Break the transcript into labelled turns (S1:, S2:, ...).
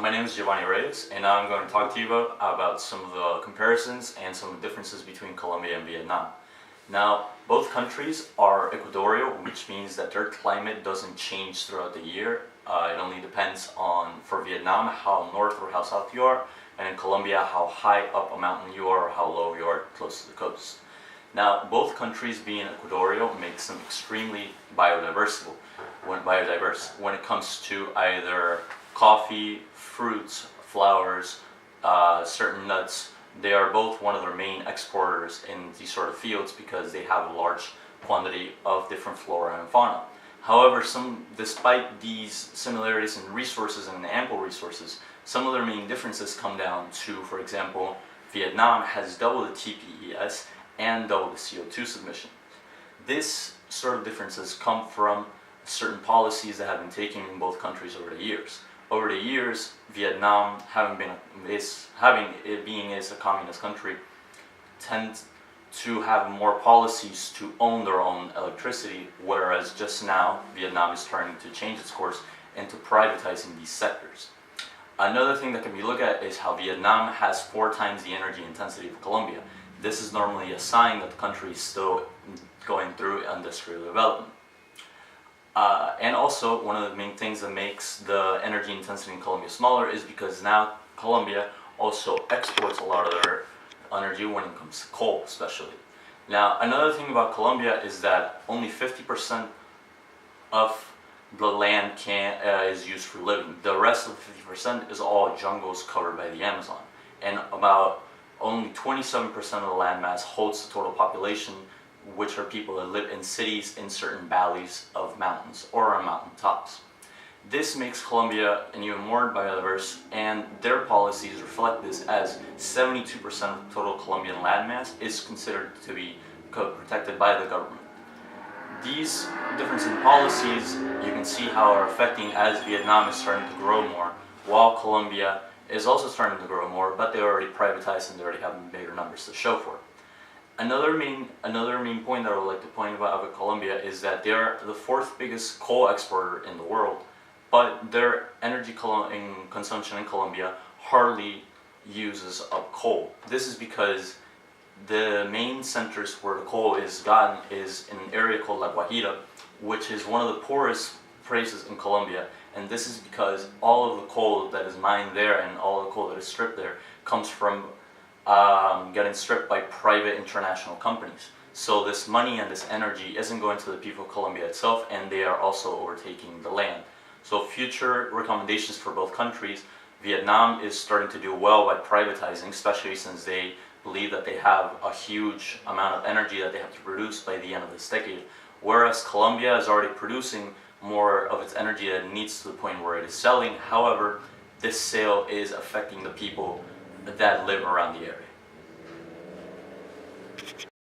S1: My name is Giovanny, and now I'm going to talk to you about some of the comparisons and some of the differences between Colombia and Vietnam. Now, both countries are equatorial, which means that their climate doesn't change throughout the year. It only depends on, for Vietnam, how north or how south you are, and in Colombia, how high up a mountain you are or how low you are close to the coast. Now, both countries being equatorial makes them extremely biodiverse when it comes to either coffee, fruits, flowers, certain nuts. They are both one of their main exporters in these sort of fields because they have a large quantity of different flora and fauna. However, despite these similarities in resources and ample resources, some of their main differences come down to, for example, Vietnam has double the TPES and double the CO2 submission. This sort of differences come from certain policies that have been taken in both countries over the years. Over the years, Vietnam, being a communist country, tends to have more policies to own their own electricity, whereas just now Vietnam is starting to change its course into privatizing these sectors. Another thing that can be looked at is how Vietnam has 4 times the energy intensity of Colombia. This is normally a sign that the country is still going through industrial development. And also, one of the main things that makes the energy intensity in Colombia smaller is because now Colombia also exports a lot of their energy when it comes to coal, especially. Now, another thing about Colombia is that only 50% of the land is used for living. The rest of the 50% is all jungles covered by the Amazon. And about only 27% of the landmass holds the total population, which are people that live in cities in certain valleys of mountains or on mountain tops. This makes Colombia an even more biodiverse, and their policies reflect this, as 72% of the total Colombian landmass is considered to be protected by the government. These differences in policies you can see how are affecting as Vietnam is starting to grow more, while Colombia is also starting to grow more, but they already privatized and they already have bigger numbers to show for it. Another main point that I would like to point out about Colombia is that they are the 4th biggest coal exporter in the world, but their energy consumption in Colombia hardly uses up coal. This is because the main centers where the coal is gotten is in an area called La Guajira, which is one of the poorest places in Colombia, and this is because all of the coal that is mined there and all of the coal that is stripped there comes from getting stripped by private international companies. So this money and this energy isn't going to the people of Colombia itself, and they are also overtaking the land. So future recommendations for both countries: Vietnam is starting to do well by privatizing, especially since they believe that they have a huge amount of energy that they have to produce by the end of this decade, whereas Colombia is already producing more of its energy than it needs to the point where it is selling. However, this sale is affecting the people that live around the area.